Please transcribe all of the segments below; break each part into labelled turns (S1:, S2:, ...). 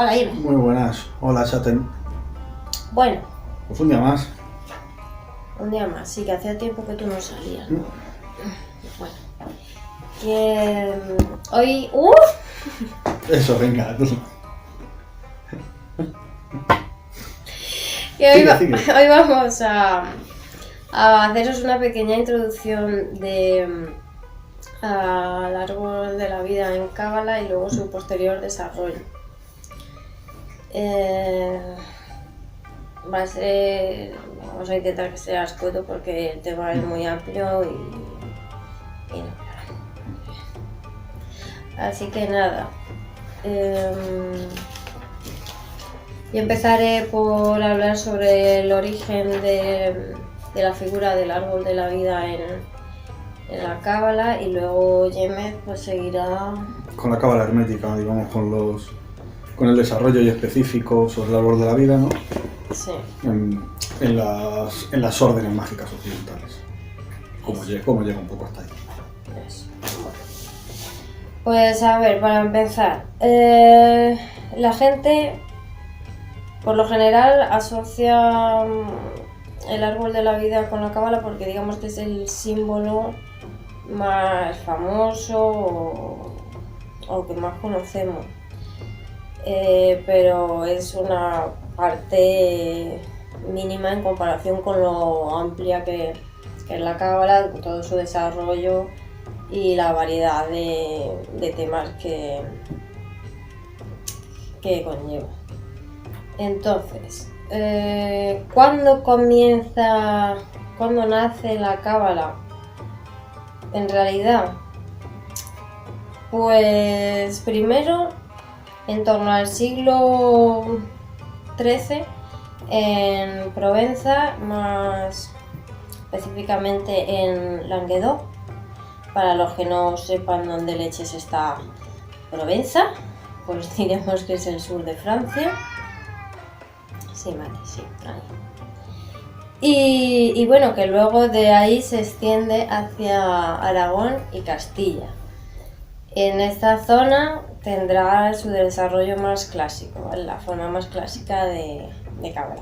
S1: Hola, Irene.
S2: Muy buenas. Hola, Chaten.
S1: Bueno,
S2: Pues un día más.
S1: un día más. Sí, que hacía tiempo que tú no salías, ¿no? Bueno. Que hoy...
S2: Eso, venga.
S1: Que
S2: Sigue, sigue.
S1: hoy vamos a haceros una pequeña introducción al árbol de la vida en Cábala y luego su posterior desarrollo. Vamos a intentar que sea escueto porque el tema es muy amplio y no. Así que nada. Yo empezaré por hablar sobre el origen de la figura del árbol de la vida en la Cábala y luego Yemet pues seguirá
S2: Con la cábala hermética, digamos, con el desarrollo y específico sobre el árbol de la vida, ¿no?
S1: sí.
S2: En las órdenes mágicas occidentales. Cómo llega un poco hasta ahí.
S1: Eso. Bueno. Pues a ver, para empezar, la gente por lo general asocia el árbol de la vida con la cábala porque digamos que es el símbolo más famoso o que más conocemos, pero es una parte mínima en comparación con lo amplia que es la cábala, todo su desarrollo y la variedad de temas que conlleva. Entonces, ¿cuándo nace la cábala? En realidad, pues primero, en torno al siglo XIII, en Provenza, más específicamente en Languedoc. Para los que no sepan dónde leches está Provenza, pues diremos que es el sur de Francia. Sí, vale, sí, ahí. Y bueno, que luego de ahí se extiende hacia Aragón y Castilla. En esta zona tendrá su desarrollo más clásico, ¿vale? La forma más clásica de cábala.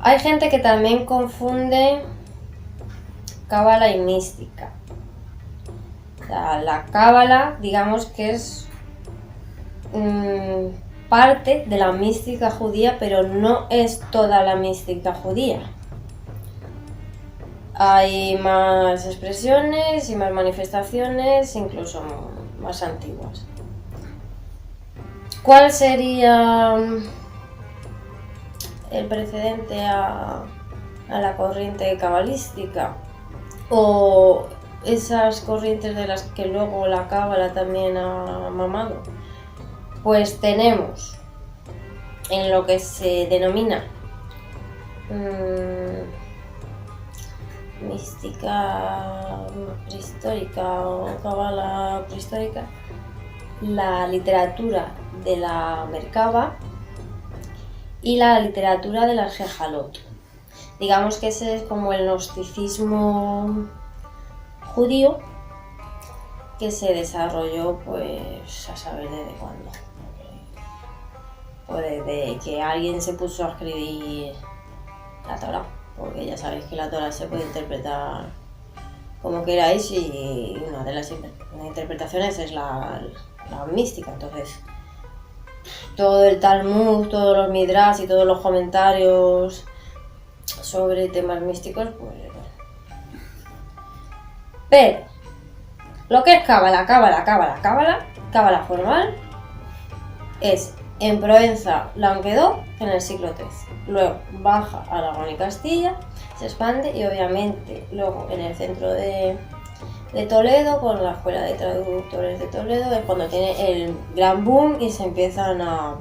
S1: Hay gente que también confunde cábala y mística. O sea, la cábala, digamos que es parte de la mística judía, pero no es toda la mística judía. Hay más expresiones y más manifestaciones, incluso más antiguas. ¿Cuál sería el precedente a la corriente cabalística? O esas corrientes de las que luego la cábala también ha mamado. Pues tenemos en lo que se denomina mística prehistórica o cábala prehistórica, la literatura de la Merkaba y la literatura de la Gehalot. Digamos que ese es como el gnosticismo judío que se desarrolló pues a saber desde cuándo. O desde que alguien se puso a escribir la Torá, porque ya sabéis que la Torá se puede interpretar como queráis y una de las interpretaciones es la mística. Entonces todo el Talmud, todos los Midrash y todos los comentarios sobre temas místicos, pues pero lo que es cábala formal es en Provenza, Languedoc en el siglo XIII. Luego baja a Aragón y Castilla, se expande y obviamente luego en el centro de Toledo, con la Escuela de Traductores de Toledo, es cuando tiene el gran boom y se empiezan a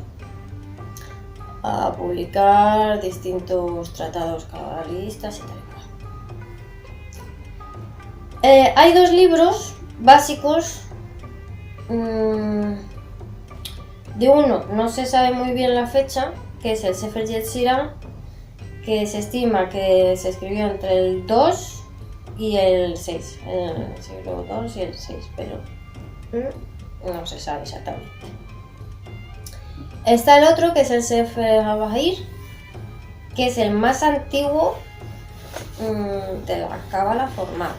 S1: publicar distintos tratados cabalistas y tal y cual. Hay dos libros básicos. De uno no se sabe muy bien la fecha, que es el Sefer Yetzirah, que se estima que se escribió entre el 2 y el 6, el siglo 2 y el 6, pero no se sabe exactamente. Está el otro, que es el Sefer HaBahir, que es el más antiguo de la cábala formal.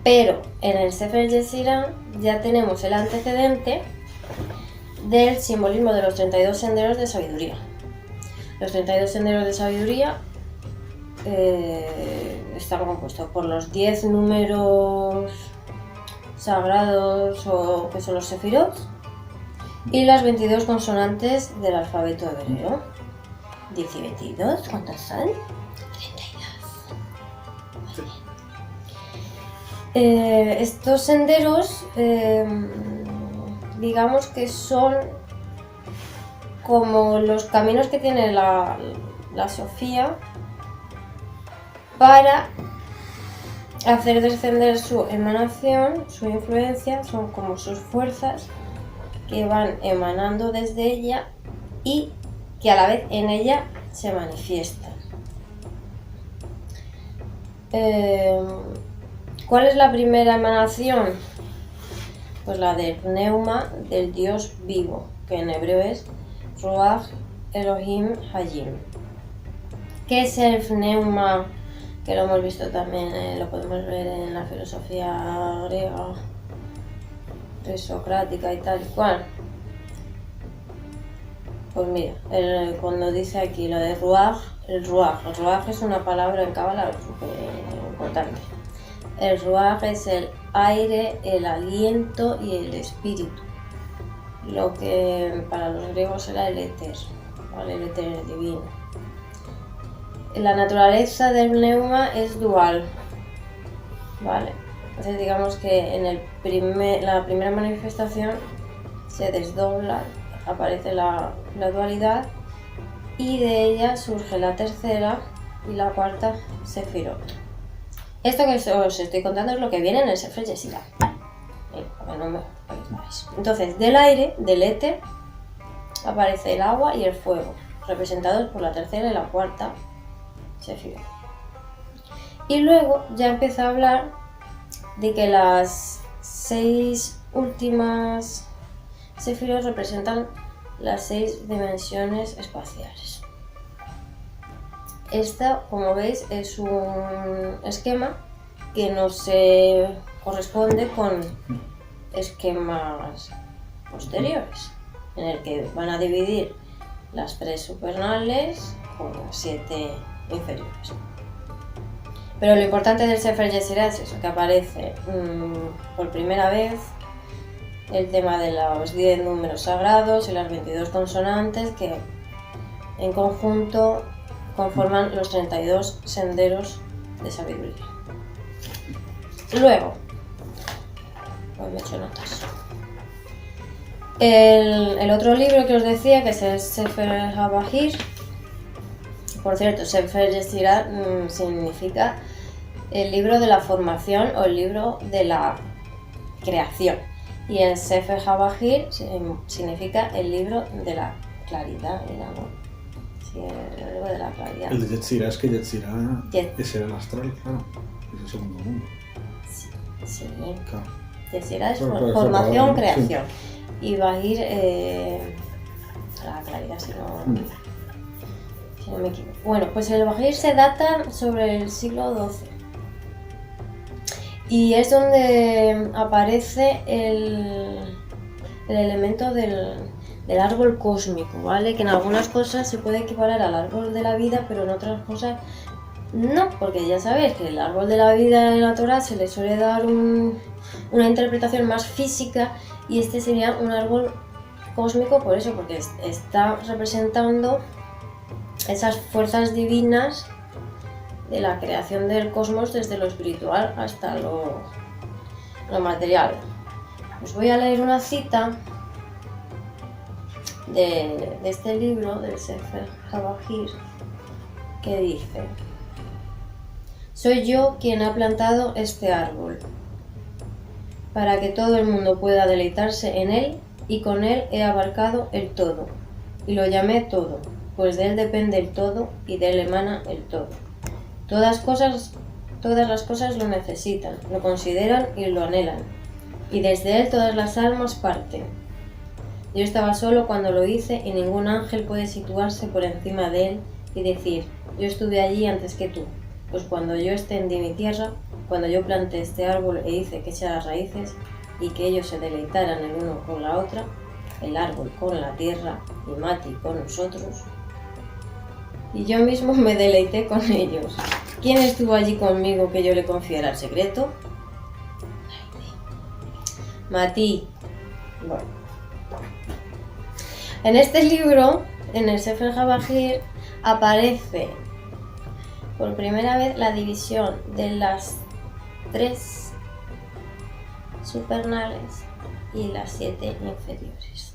S1: Pero en el Sefer Yetzirah ya tenemos el antecedente del simbolismo de los 32 senderos de sabiduría. Los 32 senderos de sabiduría están compuestos por los 10 números sagrados, o que son los sefirot, y las 22 consonantes del alfabeto hebreo. 10 y 22, ¿cuántas son? 32. Estos senderos, digamos que son como los caminos que tiene la Sofía para hacer descender su emanación, su influencia, son como sus fuerzas que van emanando desde ella y que a la vez en ella se manifiestan. ¿Cuál es la primera emanación? Pues la del pneuma, del Dios vivo, que en hebreo es Ruach Elohim Hayim. ¿Qué es el pneuma? Que lo hemos visto también, lo podemos ver en la filosofía griega, presocrática y tal y cual. Pues mira, cuando dice aquí lo de Ruach, el Ruach es una palabra en cábala súper importante. El Ruach es el aire, el aliento y el espíritu. Lo que para los griegos era el éter, ¿vale? El éter divino. La naturaleza del pneuma es dual, ¿vale? Entonces digamos que en la primera manifestación se desdobla, aparece la dualidad, y de ella surge la tercera y la cuarta sefirot. Esto que os estoy contando es lo que viene en el Sefer Yetzirah. Entonces, del aire, del éter, aparece el agua y el fuego, representados por la tercera y la cuarta sefirot. Y luego ya empieza a hablar de que las 6 últimas sefirot representan las 6 dimensiones espaciales. Esta, como veis, es un esquema que no se corresponde con esquemas posteriores, en el que van a dividir las 3 supernales con las 7 inferiores. Pero lo importante del Sefer Yetzirah es eso, que aparece por primera vez el tema de los 10 números sagrados y las 22 consonantes que en conjunto conforman los 32 senderos de sabiduría. Luego, pues me he hecho notas. El otro libro que os decía, que es el Sefer HaBahir, por cierto, Sefer Yetzirah significa el libro de la formación o el libro de la creación. Y el Sefer HaBahir significa el libro de la claridad, digamos. Sí, el libro de la claridad.
S2: El de Yetzirah es que Yetzirah es el astral, claro. Es el segundo mundo.
S1: Sí.
S2: Claro.
S1: Yetzirah es
S2: Claro,
S1: formación,
S2: sí.
S1: creación. Y Bahir, la claridad, si no me equivoco. Bueno, pues el Bahir se data sobre el siglo XII. Y es donde aparece el elemento del árbol cósmico, ¿vale? Que en algunas cosas se puede equiparar al árbol de la vida, pero en otras cosas no, porque ya sabéis que el árbol de la vida en la Torá se le suele dar una interpretación más física, y este sería un árbol cósmico por eso, porque está representando esas fuerzas divinas de la creación del cosmos desde lo espiritual hasta lo material. Os voy a leer una cita de este libro, del Sefer HaBahir, que dice: soy yo quien ha plantado este árbol, para que todo el mundo pueda deleitarse en él, y con él he abarcado el todo, y lo llamé todo, pues de él depende el todo y de él emana el todo. Todas las cosas lo necesitan, lo consideran y lo anhelan, y desde él todas las almas parten. Yo estaba solo cuando lo hice y ningún ángel puede situarse por encima de él y decir, yo estuve allí antes que tú. Pues cuando yo extendí mi tierra, cuando yo planté este árbol e hice que echara raíces y que ellos se deleitaran el uno con la otra, el árbol con la tierra y Mati con nosotros, y yo mismo me deleité con ellos. ¿Quién estuvo allí conmigo que yo le confiara el secreto? Mati. Bueno. En este libro, en el Sefer HaBahir, aparece por primera vez la división de las 3 supernales y las 7 inferiores.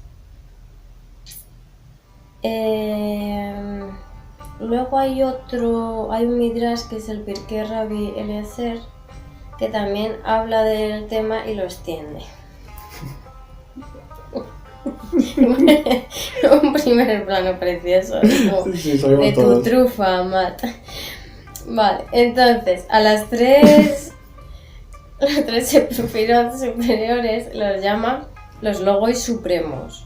S1: Luego hay un midrash que es el Pirkei Rabbi Eliezer, que también habla del tema y lo extiende. Un primer plano precioso de tu trufa, Matt. Vale, entonces a las 3 sefirot superiores los llaman los logos supremos,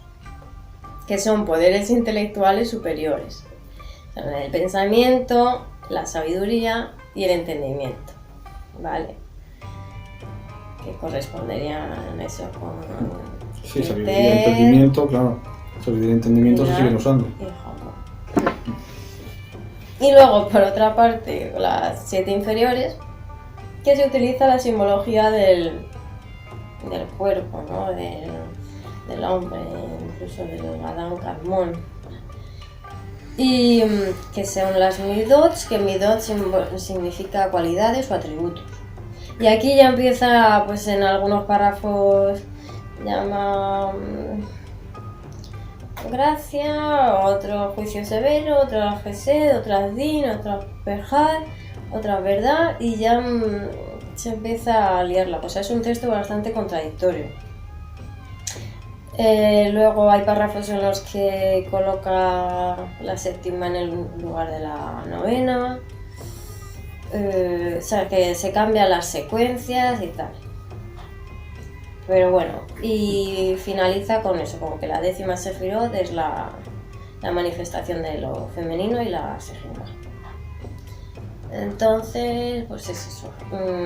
S1: que son poderes intelectuales superiores. Son el pensamiento, la sabiduría y el entendimiento, ¿vale? Que corresponderían a eso con...
S2: Sí, sabiduría y entendimiento, claro. Sabiduría y entendimiento se siguen usando.
S1: Y luego, por otra parte, las 7 inferiores, que se utiliza la simbología del cuerpo, ¿no? Del hombre, incluso del Adán Carmón. Y que son las midot, que midot significa cualidades o atributos. Y aquí ya empieza, pues en algunos párrafos, llama gracia, otro juicio severo, otro gesed, otro din, otro perjad, otra verdad, y ya se empieza a liarla. Pues es un texto bastante contradictorio. Luego hay párrafos en los que coloca la séptima en el lugar de la novena, o sea que se cambian las secuencias y tal. Pero bueno, y finaliza con eso, como que la 10ª sefirot es la manifestación de lo femenino y la sejina. Entonces, pues es eso.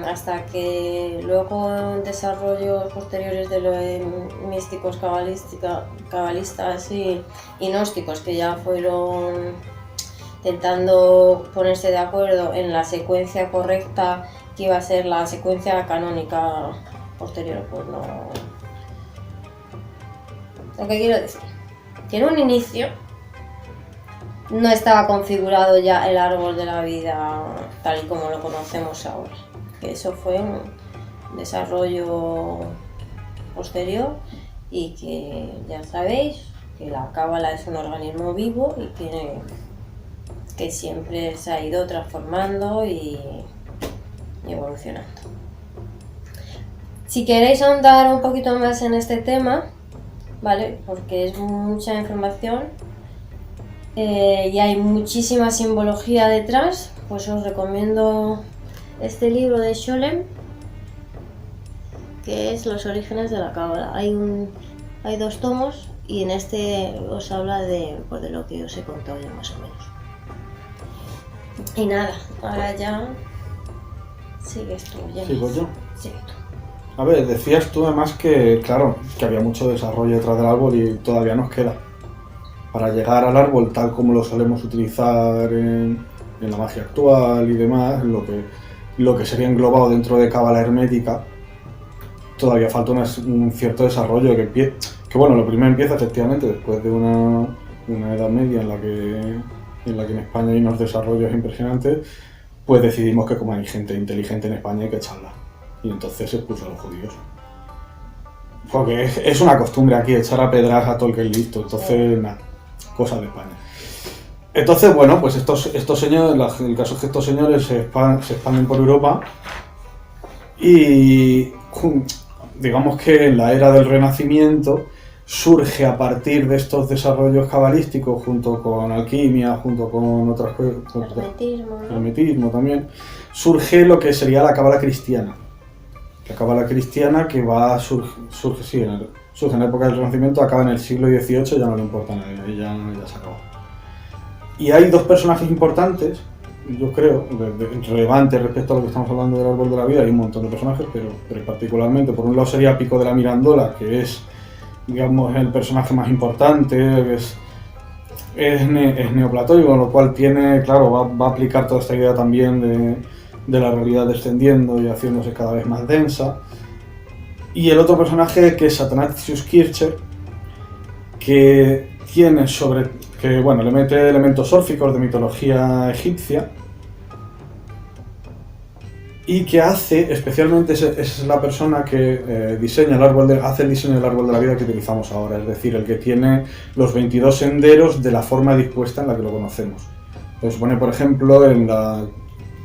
S1: Hasta que luego en desarrollos posteriores de los místicos cabalistas y gnósticos, que ya fueron intentando ponerse de acuerdo en la secuencia correcta que iba a ser la secuencia canónica posterior, pues no. Lo que quiero decir, que en un inicio no estaba configurado ya el árbol de la vida tal y como lo conocemos ahora. Que eso fue un desarrollo posterior y que ya sabéis que la cábala es un organismo vivo y que siempre se ha ido transformando y evolucionando. Si queréis ahondar un poquito más en este tema, ¿vale? Porque es mucha información y hay muchísima simbología detrás, pues os recomiendo este libro de Scholem, que es Los orígenes de la cábala. Hay 2 tomos y en este os habla de lo que os he contado ya más o menos. Y nada, ahora ya sigues tú.
S2: ¿Sigo yo?
S1: Sigue tú.
S2: A ver, decías tú además que, claro, que había mucho desarrollo detrás del árbol y todavía nos queda. Para llegar al árbol tal como lo solemos utilizar en la magia actual y demás, lo que sería englobado dentro de cábala hermética, todavía falta un cierto desarrollo que bueno, lo primero empieza efectivamente después de una edad media en la que en España hay unos desarrollos impresionantes, pues decidimos que como hay gente inteligente en España hay que echarla. Y entonces se expuso a los judíos. Porque es una costumbre aquí echar a pedras a todo el que es listo, entonces nada, cosas de España. Entonces, bueno, pues estos señores, el caso es que estos señores se expanden por Europa y digamos que en la era del Renacimiento surge a partir de estos desarrollos cabalísticos junto con alquimia, junto con otras cosas, hermetismo también, surge lo que sería la cábala cristiana. La cábala cristiana que surge sí, surge en la época del Renacimiento, acaba en el siglo XVIII, ya no le importa a nadie, ya se acabó. Y hay dos personajes importantes, yo creo, relevantes respecto a lo que estamos hablando del árbol de la vida. Hay un montón de personajes, pero particularmente, por un lado sería Pico de la Mirandola, que es, digamos, el personaje más importante, es neoplatónico, con lo cual tiene, claro, va a aplicar toda esta idea también de la realidad descendiendo y haciéndose cada vez más densa. Y el otro personaje, que es Athanasius Kircher, que tiene le mete elementos órficos de mitología egipcia, y que hace, especialmente es la persona que diseña hace el diseño del árbol de la vida que utilizamos ahora, es decir, el que tiene los 22 senderos de la forma dispuesta en la que lo conocemos. Pues pone, por ejemplo,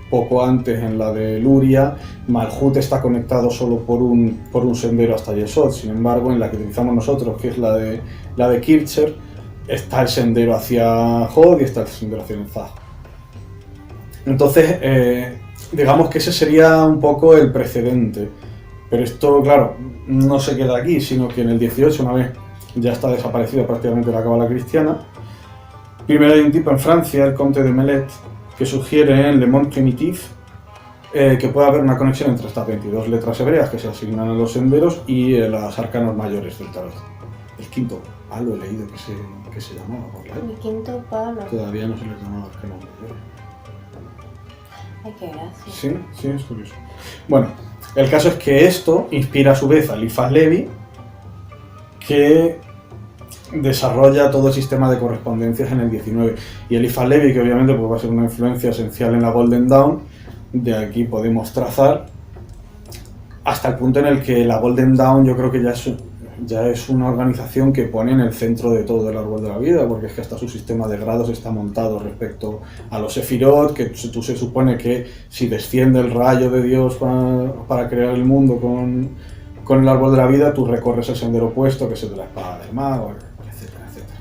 S2: poco antes, en la de Luria, Malhut está conectado solo por un sendero hasta Yesod. Sin embargo, en la que utilizamos nosotros, que es la de Kircher, está el sendero hacia Hod y está el sendero hacia Netzach. Entonces, digamos que ese sería un poco el precedente. Pero esto, claro, no se queda aquí, sino que en el 18, una vez ya está desaparecida prácticamente la cábala cristiana, primero hay un tipo en Francia, el Comte de Melet, que sugiere en Le Monde Primitif que puede haber una conexión entre estas 22 letras hebreas que se asignan a los senderos y los arcanos mayores del tarot. El quinto palo he leído que se llamaba por la época.
S1: El quinto palo.
S2: Todavía no se les llamaba arcanos mayores.
S1: Ay, qué gracia.
S2: Sí, es curioso. Bueno, el caso es que esto inspira a su vez a Eliphas Levi, que desarrolla todo el sistema de correspondencias en el 19. Y Eliphas Levi, que obviamente pues, va a ser una influencia esencial en la Golden Dawn, de aquí podemos trazar hasta el punto en el que la Golden Dawn yo creo que ya es una organización que pone en el centro de todo el árbol de la vida, porque es que hasta su sistema de grados está montado respecto a los Sefirot, que tú se supone que si desciende el rayo de Dios para crear el mundo con el árbol de la vida, tú recorres el sendero opuesto, que es el de la espada del mago, etcétera, etcétera.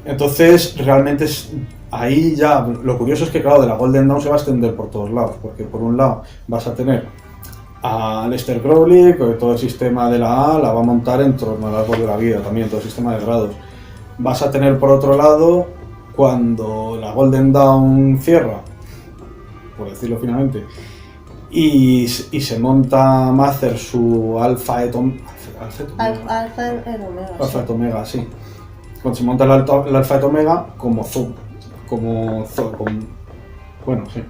S2: Entonces, realmente ahí ya, lo curioso es que, claro, de la Golden Dawn se va a extender por todos lados, porque por un lado vas a tener a Aleister Crowley, que todo el sistema de la A la va a montar en torno al árbol de la vida, también todo el sistema de grados. Vas a tener, por otro lado, cuando la Golden Dawn cierra, por decirlo finalmente, y se monta Mather su Alpha et Omega, sí. Cuando se monta el Alpha et Omega bueno, sí,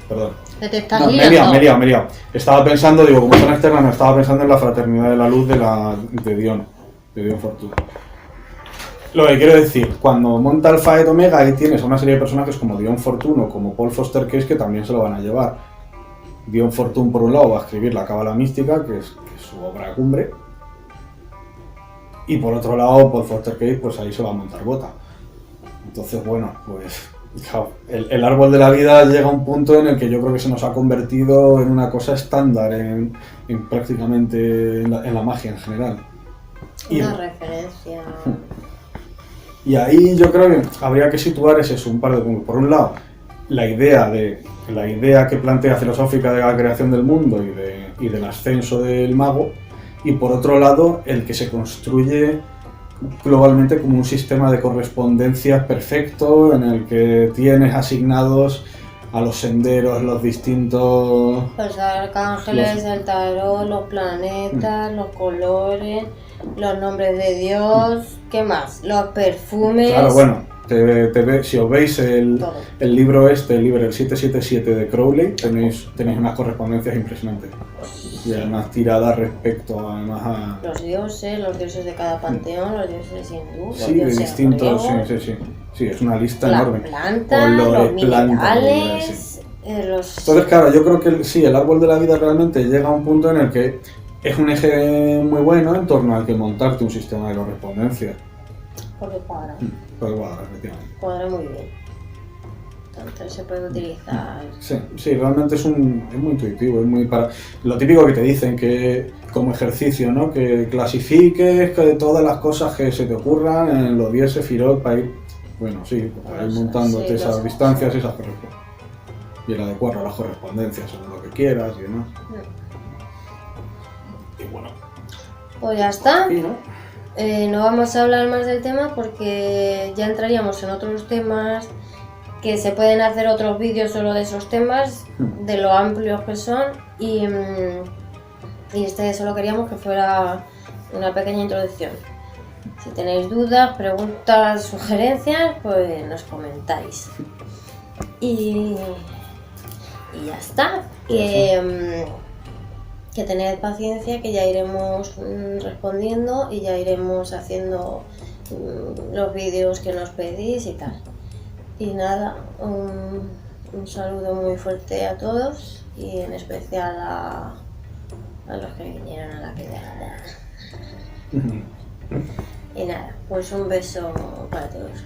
S2: perdón.
S1: ¿Qué te estás
S2: No, me he liado. Estaba pensando, como son externas, no estaba pensando en la Fraternidad de la Luz de Dion Fortune. Lo que quiero decir, cuando monta Alpha et Omega, ahí tienes a una serie de personajes como Dion Fortune o como Paul Foster Case que también se lo van a llevar. Dion Fortune, por un lado, va a escribir la Cábala Mística, que es su obra cumbre, y por otro lado, Paul Foster Case, pues ahí se va a montar bota. Entonces, bueno, pues el árbol de la vida llega a un punto en el que yo creo que se nos ha convertido en una cosa estándar en prácticamente en la magia en general.
S1: Una referencia.
S2: Y ahí yo creo que habría que situar un par de puntos. Por un lado, la idea que plantea filosófica de la creación del mundo y del ascenso del mago, y por otro lado, el que se construye globalmente como un sistema de correspondencias perfecto en el que tienes asignados a los senderos los distintos...
S1: Los arcángeles, el tarot, los planetas, los colores, los nombres de Dios, ¿qué más? Los perfumes...
S2: Claro, bueno, si os veis el libro el 777 de Crowley, tenéis unas correspondencias impresionantes. Y además tiradas respecto a...
S1: Los dioses de cada panteón, los dioses hindú, los
S2: sí, de
S1: dioses
S2: distintos,
S1: griegos,
S2: sí, es una lista enorme.
S1: Planta, los minerales,
S2: Entonces, claro, yo creo que el árbol de la vida realmente llega a un punto en el que es un eje muy bueno en torno al que montarte un sistema de correspondencia.
S1: Porque cuadra.
S2: Efectivamente.
S1: Cuadra muy bien. Entonces se puede utilizar.
S2: Sí, realmente es muy intuitivo, es muy para lo típico que te dicen que como ejercicio, ¿no? Que clasifiques que todas las cosas que se te ocurran en los 10 Sefirot para ir, bueno, sí, para ir montándote esas distancias y esas correspondencias. Y el adecuar a las correspondencias según lo que quieras y demás. Y bueno,
S1: Pues ya está.
S2: Y no.
S1: No vamos a hablar más del tema porque ya entraríamos en otros temas que se pueden hacer otros vídeos solo de esos temas, de lo amplios que son y este solo queríamos que fuera una pequeña introducción. Si tenéis dudas, preguntas, sugerencias, pues nos comentáis. Y ya está. Que tened paciencia, que ya iremos respondiendo y ya iremos haciendo los vídeos que nos pedís y tal. Y nada, un saludo muy fuerte a todos y en especial a los que vinieron a la quedada. Y nada, pues un beso para todos.